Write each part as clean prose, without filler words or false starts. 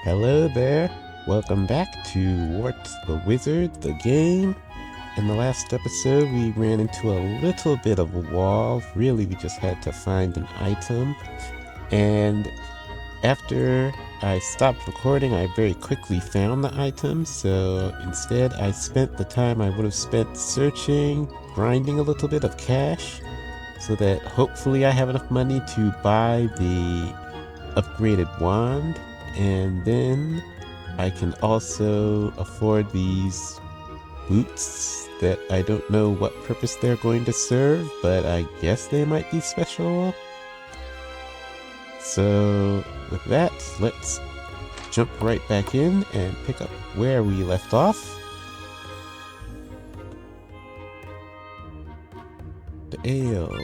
Hello there. Welcome back to Wart the Wizard, the game. In the last episode, we ran into a little bit of a wall. Really, we just had to find an item. And after I stopped recording, I very quickly found the item. So instead, I spent the time I would have spent searching, grinding a little bit of cash, so that hopefully I have enough money to buy the upgraded wand. And then I can also afford these boots that I don't know what purpose they're going to serve, but I guess they might be special. So with that, let's jump right back in and pick up where we left off. The ale.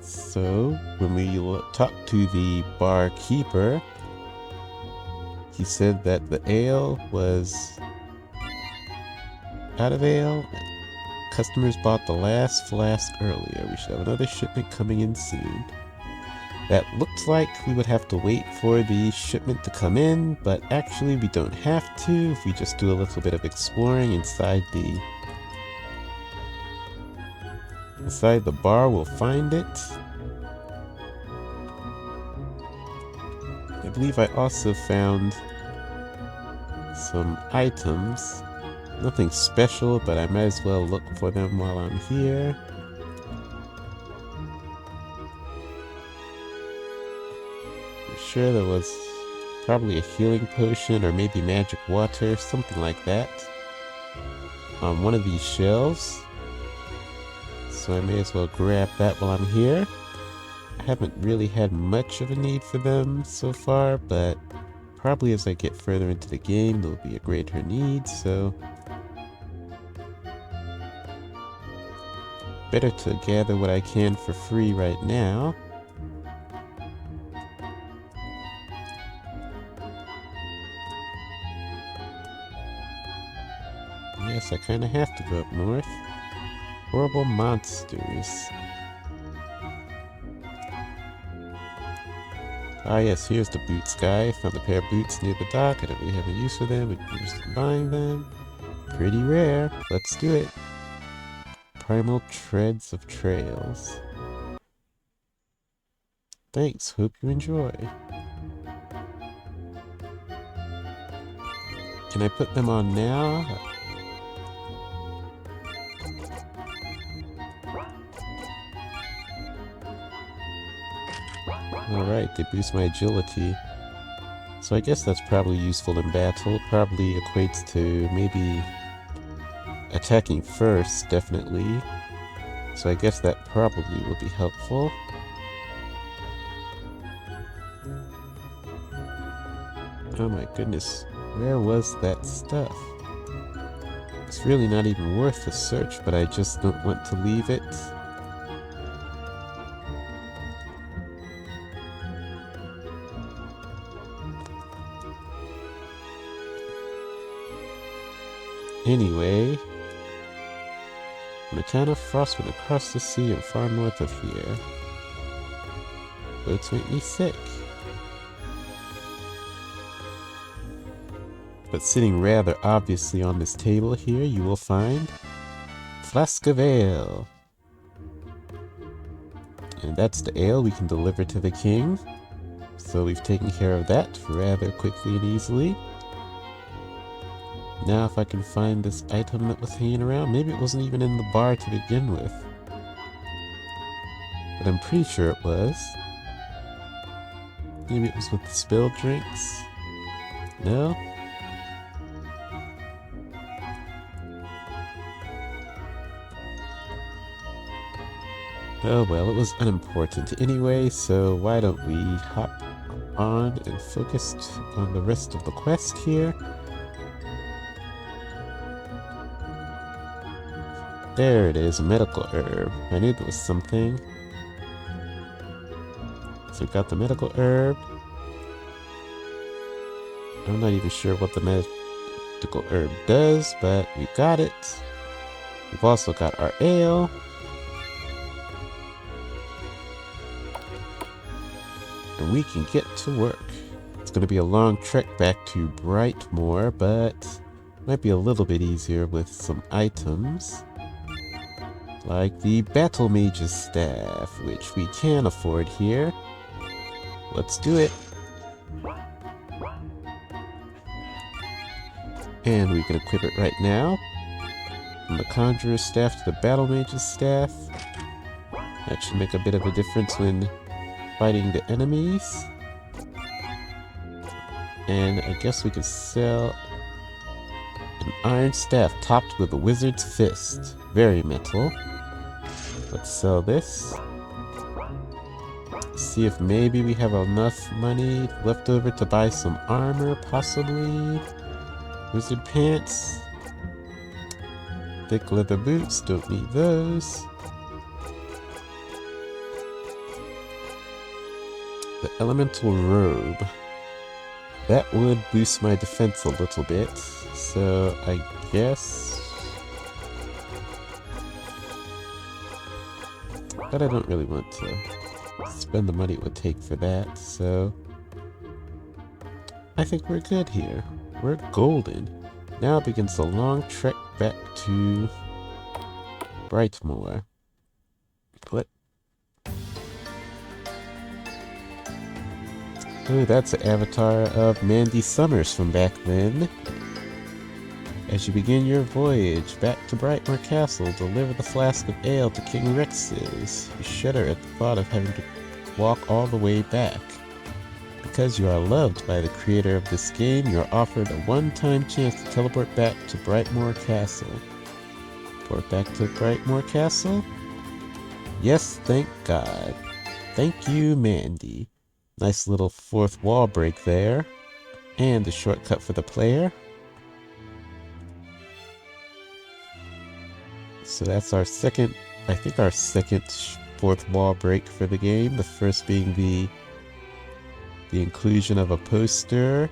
So when we talked to the barkeeper, he said that the ale was out of ale. Customers bought the last flask earlier. We should have another shipment coming in soon. That looked like we would have to wait for the shipment to come in, but actually we don't have to if we just do a little bit of exploring inside the bar. We'll find it. I believe I also found some items. Nothing special, but I might as well look for them while I'm here. I'm sure there was probably a healing potion or maybe magic water, something like that, on one of these shelves. So I may as well grab that while I'm here. I haven't really had much of a need for them so far, but probably as I get further into the game, there'll be a greater need, so better to gather what I can for free right now. Yes, I kind of have to go up north. Horrible monsters. Ah yes, here's the boots guy. Found a pair of boots near the dock. I don't really have a use for them. I'm interested in buying them. Pretty rare. Let's do it. Primal Treads of Trails. Thanks, hope you enjoy. Can I put them on now? Alright, they boost my agility. So I guess that's probably useful in battle. Probably equates to maybe attacking first, definitely. So I guess that probably will be helpful. Oh my goodness, where was that stuff? It's really not even worth the search, but I just don't want to leave it. Anyway, from the town of Frost went across the sea and far north of here. Boats make me sick. But sitting rather obviously on this table here, you will find Flask of Ale. And that's the ale we can deliver to the king. So we've taken care of that rather quickly and easily. Now if I can find this item that was hanging around, maybe it wasn't even in the bar to begin with. But I'm pretty sure it was. Maybe it was with the spilled drinks? No? Oh well, it was unimportant anyway, so why don't we hop on and focus on the rest of the quest here. There it is, a medical herb. I knew there was something. So we got the medical herb. I'm not even sure what the medical herb does, but we got it. We've also got our ale. and we can get to work. It's going to be a long trek back to Brightmoor, but might be a little bit easier with some items. Like the Battle Mage's Staff, which we can afford here. Let's do it. And we can equip it right now. From the Conjurer's Staff to the Battle Mage's Staff. That should make a bit of a difference when fighting the enemies. And I guess we could sell an iron staff topped with a wizard's fist. Very metal. Let's sell this. See if maybe we have enough money left over to buy some armor, possibly. Wizard pants. Thick leather boots, don't need those. The elemental robe. That would boost my defense a little bit, so I guess... But I don't really want to spend the money it would take for that, so... I think we're good here. We're golden. Now begins the long trek back to Brightmoor. What? Oh, that's an avatar of Mandy Summers from back then. As you begin your voyage back to Brightmoor Castle, deliver the flask of ale to King Rex's. You shudder at the thought of having to walk all the way back. Because you are loved by the creator of this game, you are offered a one-time chance to teleport back to Brightmoor Castle. Port back to Brightmoor Castle? Yes, thank God. Thank you, Mandy. Nice little fourth wall break there. And a shortcut for the player. So that's our second, I think our second fourth wall break for the game. The first being the inclusion of a poster,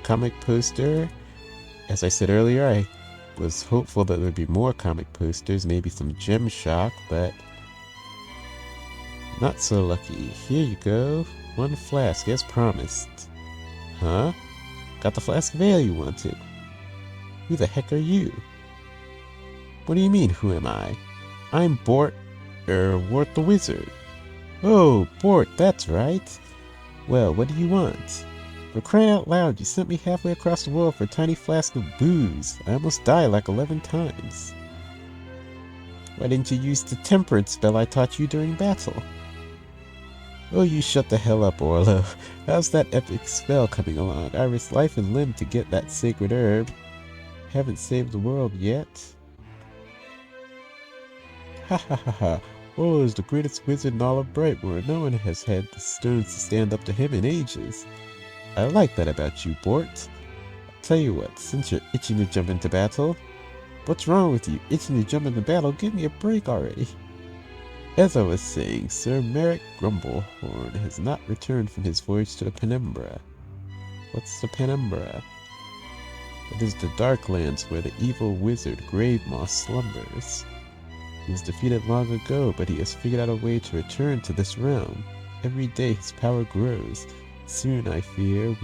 comic poster. As I said earlier, I was hopeful that there'd be more comic posters, maybe some Gem Shock, but not so lucky. Here you go. One flask, as promised. Huh? Got the flask of ale you wanted. Who the heck are you? What do you mean, who am I? I'm Wart the Wizard. Oh, Wart, that's right. Well, what do you want? For crying out loud, you sent me halfway across the world for a tiny flask of booze. I almost died like 11 times. Why didn't you use the temperance spell I taught you during battle? Oh, you shut the hell up, Orlo. How's that epic spell coming along? I risked life and limb to get that sacred herb. Haven't saved the world yet. Ha ha ha ha. Orlo is the greatest wizard in all of Brightmoor. No one has had the stones to stand up to him in ages. I like that about you, Wart. I'll tell you what, since you're itching to jump into battle... What's wrong with you? Itching to jump into battle? Give me a break already. As I was saying, Sir Merrick Grumblehorn has not returned from his voyage to the Penumbra. What's the Penumbra? It is the Darklands where the evil wizard Gravemoss slumbers. He was defeated long ago, but he has figured out a way to return to this realm. Every day his power grows. Soon, I fear,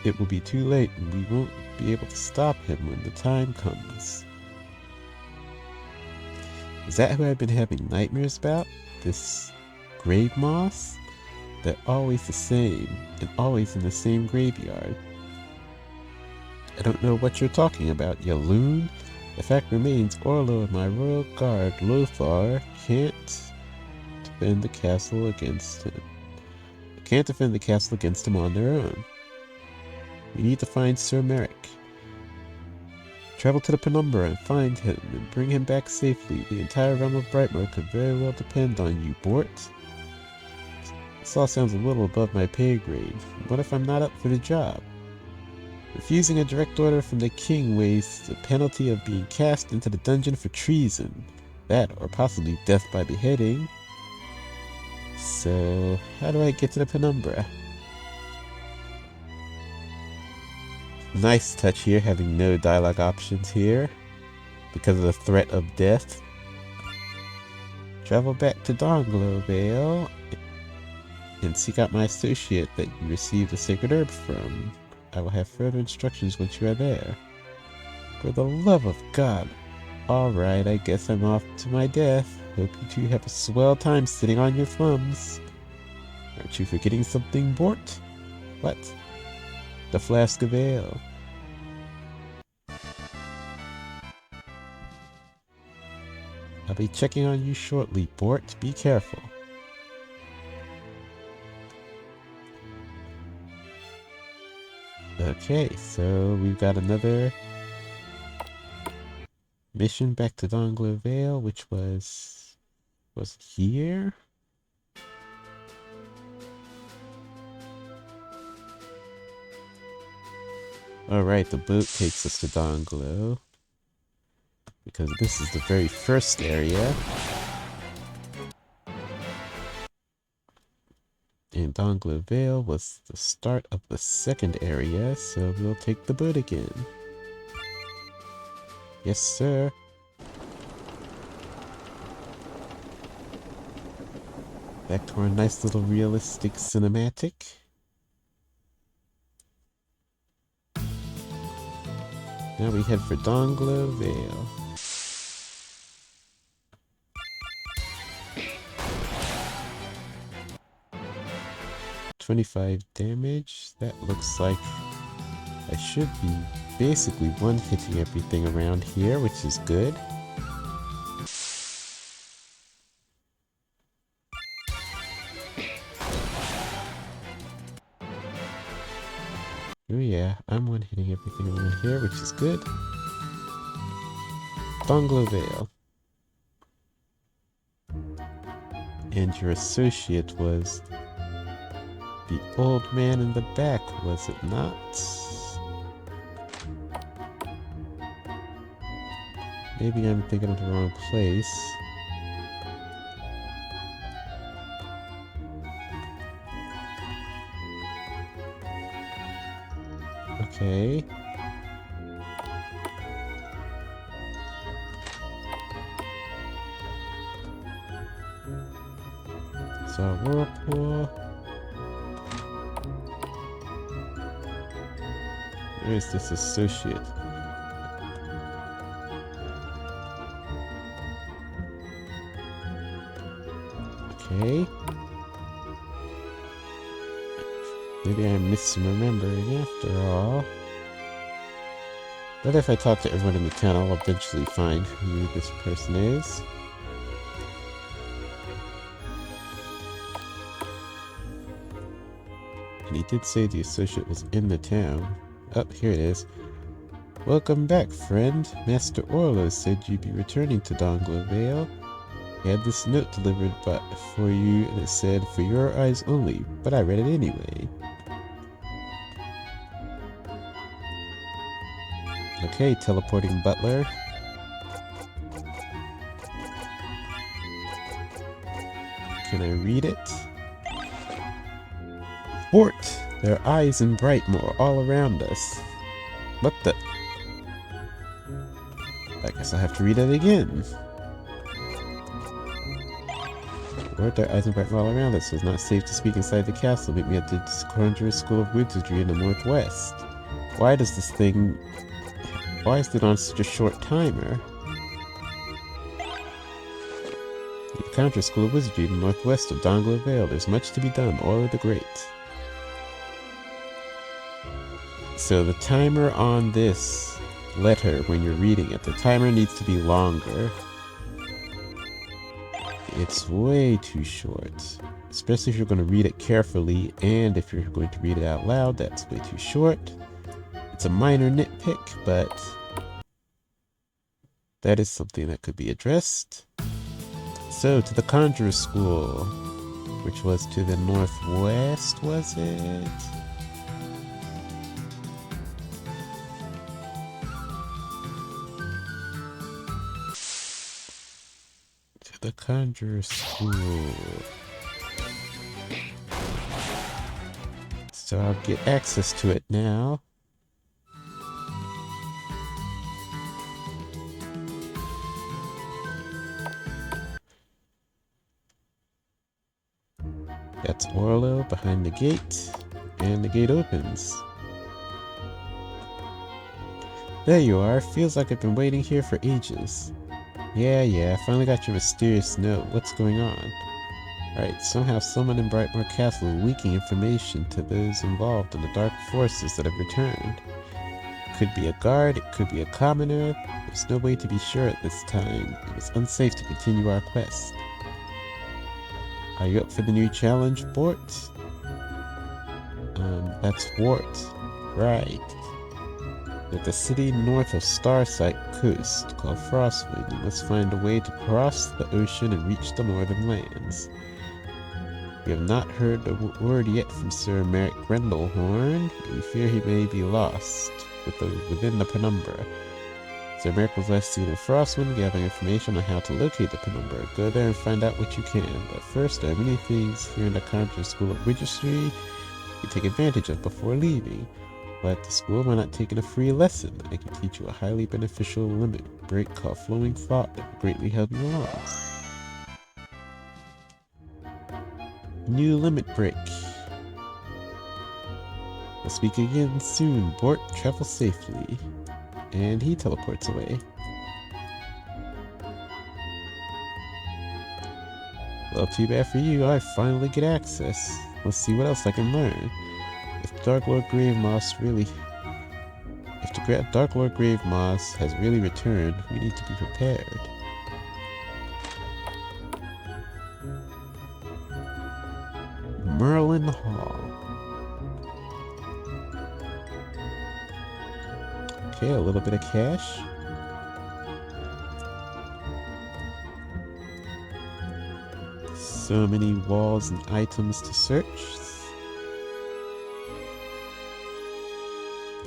it will be too late and we won't be able to stop him when the time comes. Is that who I've been having nightmares about? This Gravemoss? They're always the same, and always in the same graveyard. I don't know what you're talking about, you loon. The fact remains, Orlo and my royal guard, Lothar, can't defend the castle against him. Can't defend the castle against him on their own. We need to find Sir Merrick. Travel to the Penumbra and find him, and bring him back safely. The entire realm of Brightmoor could very well depend on you, Wart. This all sounds a little above my pay grade. What if I'm not up for the job? Refusing a direct order from the king weighs the penalty of being cast into the dungeon for treason. That, or possibly death by beheading. So, how do I get to the Penumbra? Nice touch here, having no dialogue options here, because of the threat of death. Travel back to Donglow Vale and seek out my associate that you received the sacred herb from. I will have further instructions once you are there. For the love of God. Alright, I guess I'm off to my death. Hope you two have a swell time sitting on your thumbs. Aren't you forgetting something, Wart? What? The flask of ale. I'll be checking on you shortly, Wart. Be careful. Okay, so we've got another mission back to Donglo Vale, which was here? Alright, the boat takes us to Donglo, because this is the very first area. And Donglo Vale was the start of the second area, so we'll take the boat again. Yes, sir. Back to our nice little realistic cinematic. Now we head for Donglo Vale. $25 damage. That looks like I should be basically one-hitting everything around here, which is good. Oh yeah, I'm one-hitting everything around here, which is good. Donglo Vale. And your associate was the old man in the back, was it not? Maybe I'm thinking of the wrong place. Okay. So whirlpool. Where is this associate? Okay. Maybe I'm misremembering after all. But if I talk to everyone in the town, I'll eventually find who this person is. And he did say the associate was in the town. Oh, here it is. Welcome back, friend. Master Orlo said you'd be returning to Donglo Vale. I had this note delivered for you, and it said, "For your eyes only," but I read it anyway. Okay, teleporting butler. Can I read it? Wart! There are eyes in Brightmoor all around us. What the? I guess I'll have to read it again. Wart, there are eyes in Brightmoor all around us, so it's not safe to speak inside the castle. Meet me at the Conjurer's School of Wizardry in the northwest. Why is it on such a short timer? The Conjurer's School of Wizardry in the northwest of Donglo Vale. There's much to be done, Orla the Great. So the timer on this letter, when you're reading it, the timer needs to be longer. It's way too short. Especially if you're going to read it carefully, and if you're going to read it out loud, that's way too short. It's a minor nitpick, but that is something that could be addressed. So, to the Conjurer's School, which was to the northwest, was it? To the Conjurer's School. So I'll get access to it now. That's Orlo behind the gate, and the gate opens. There you are. Feels like I've been waiting here for ages. Yeah, finally got your mysterious note. What's going on? Right, somehow someone in Brightmoor Castle is leaking information to those involved in the dark forces that have returned. It could be a guard, it could be a commoner. There's no way to be sure at this time. It was unsafe to continue our quest. Are you up for the new challenge, Wart? That's Wart. Right. There's a city north of Starsight Coast called Frostwind. You must find a way to cross the ocean and reach the northern lands. We have not heard a word yet from Sir Merrick Grendelhorn. We fear he may be lost within the penumbra. Sir Merrick was last seen in Frostwind, gathering information on how to locate the penumbra. Go there and find out what you can. But first, there are many things here in the Conjurer School of Wizardry you can take advantage of before leaving. While at the school, why not taking a free lesson? I can teach you a highly beneficial limit break called Flowing Thought that will greatly help you along. New limit break. We'll speak again soon. Wart, travel safely. And he teleports away. Well, too bad for you. I finally get access. Let's see what else I can learn. If Dark Lord Gravemoss has really returned, we need to be prepared. Merlin Hall. Okay, a little bit of cash. So many walls and items to search.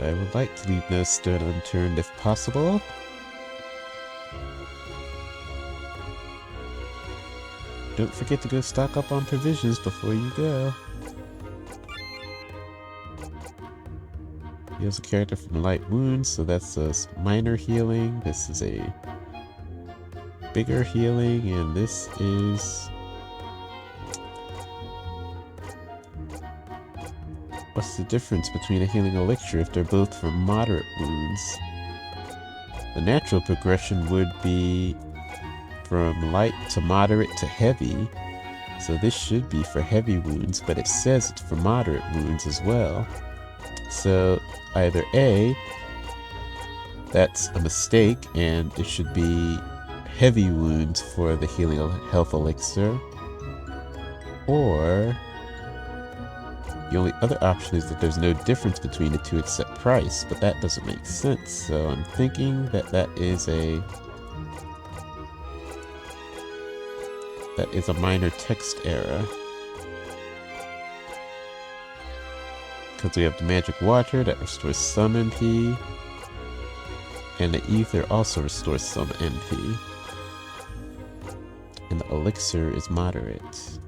I would like to leave no stone unturned if possible. Don't forget to go stock up on provisions before you go. Heals a character from light wounds, so that's a minor healing. This is a bigger healing, and this is... What's the difference between a healing elixir if they're both for moderate wounds? The natural progression would be from light to moderate to heavy, so this should be for heavy wounds, but it says it's for moderate wounds as well. So either A, that's a mistake and it should be heavy wounds for the healing health elixir, or the only other option is that there's no difference between the two except price, but that doesn't make sense. So I'm thinking that that is a minor text error. Because we have the magic water that restores some MP, and the ether also restores some MP. And the elixir is moderate.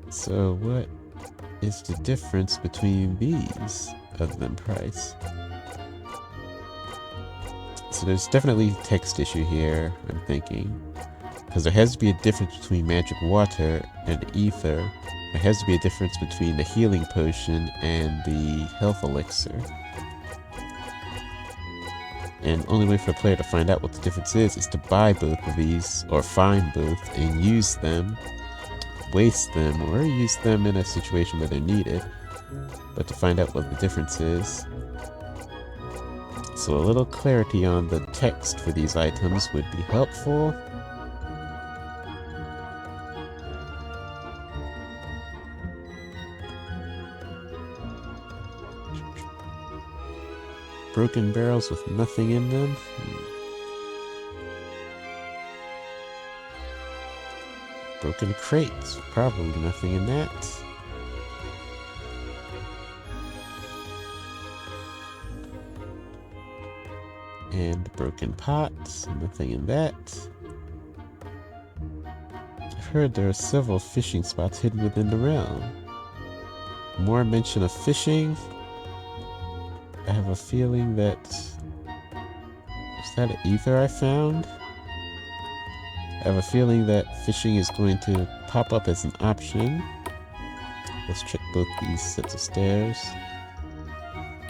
So what is the difference between these other than price? So there's definitely a text issue here, I'm thinking. Because there has to be a difference between magic water and ether. There has to be a difference between the healing potion and the health elixir. And the only way for a player to find out what the difference is to buy both of these, or find both, and use them, waste them, or use them in a situation where they're needed. But to find out what the difference is. So a little clarity on the text for these items would be helpful. Broken barrels with nothing in them. Broken crates, probably nothing in that. And broken pots, nothing in that. I've heard there are several fishing spots hidden within the realm. More mention of fishing. I have a feeling that... Is that an ether I found? I have a feeling that fishing is going to pop up as an option. Let's check both these sets of stairs.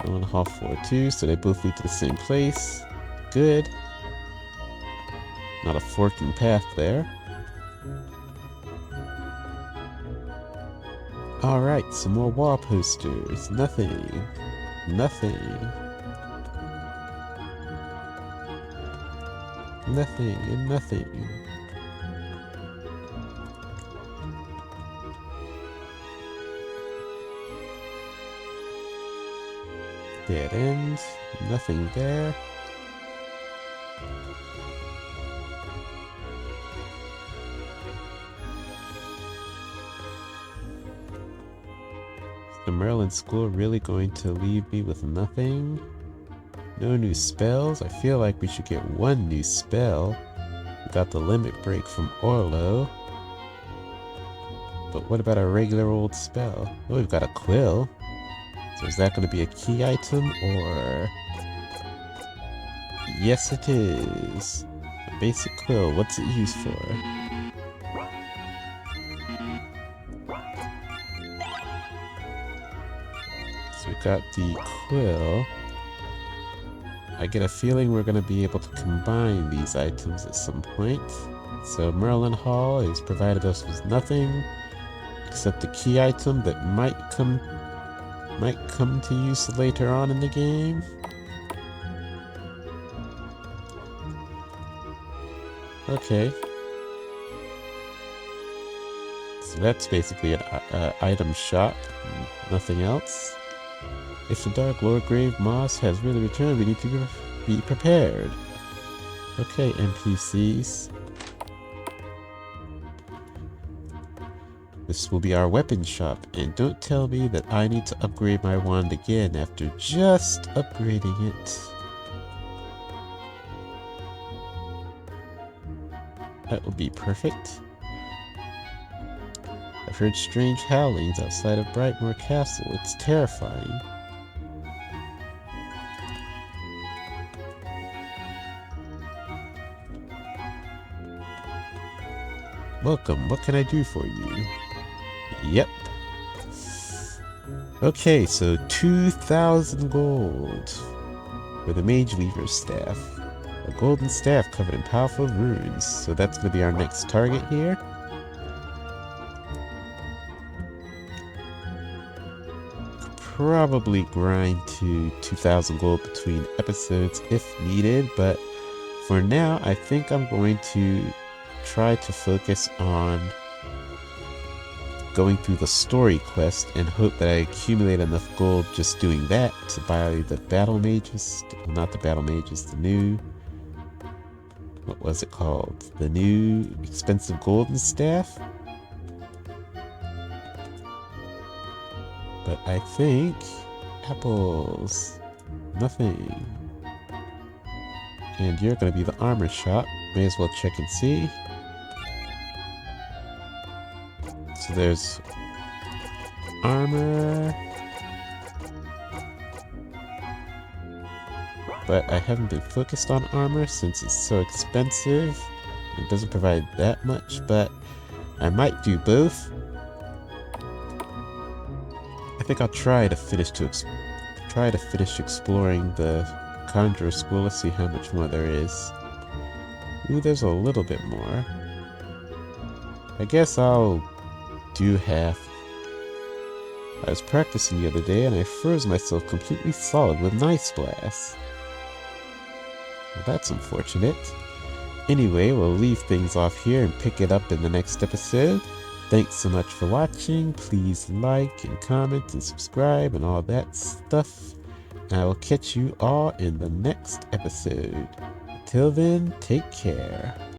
One on hall floor 2, so they both lead to the same place. Good. Not a forking path there. Alright, some more wall posters. Nothing. Nothing. Nothing and nothing. Dead end. Nothing there. The Maryland school really going to leave me with nothing? No new spells? I feel like we should get one new spell. We got the limit break from Orlo. But what about a regular old spell? Oh, we've got a quill. So is that going to be a key item or... Yes, it is. A basic quill. What's it used for? So we got the quill. I get a feeling we're going to be able to combine these items at some point. So Merlin Hall is provided us with nothing except the key item that might come to use later on in the game. Okay. So that's basically an item shop, nothing else. If the Dark Lord Grave Moss has really returned, we need to be prepared. Okay, NPCs. This will be our weapon shop, and don't tell me that I need to upgrade my wand again after just upgrading it. That will be perfect. I've heard strange howlings outside of Brightmoor Castle. It's terrifying. Welcome, what can I do for you? Yep. Okay, so 2,000 gold for the Mage Weaver's staff. A golden staff covered in powerful runes. So that's going to be our next target here. Could probably grind to 2,000 gold between episodes if needed, but for now I think I'm going to try to focus on going through the story quest and hope that I accumulate enough gold just doing that to buy the battle mages, not the battle mages, the new, what was it called? The new expensive golden staff? But I think apples, nothing. And you're going to be the armor shop. May as well check and see. So there's armor, but I haven't been focused on armor since it's so expensive. It doesn't provide that much, but I might do both. I think I'll try to finish exploring the Conjurer School. Let's see how much more there is. Ooh, there's a little bit more. I guess I'll do half. I was practicing the other day and I froze myself completely solid with Nice Blast. Well, that's unfortunate. Anyway, we'll leave things off here and pick it up in the next episode. Thanks so much for watching. Please like and comment and subscribe and all that stuff. And I will catch you all in the next episode. Till then, take care.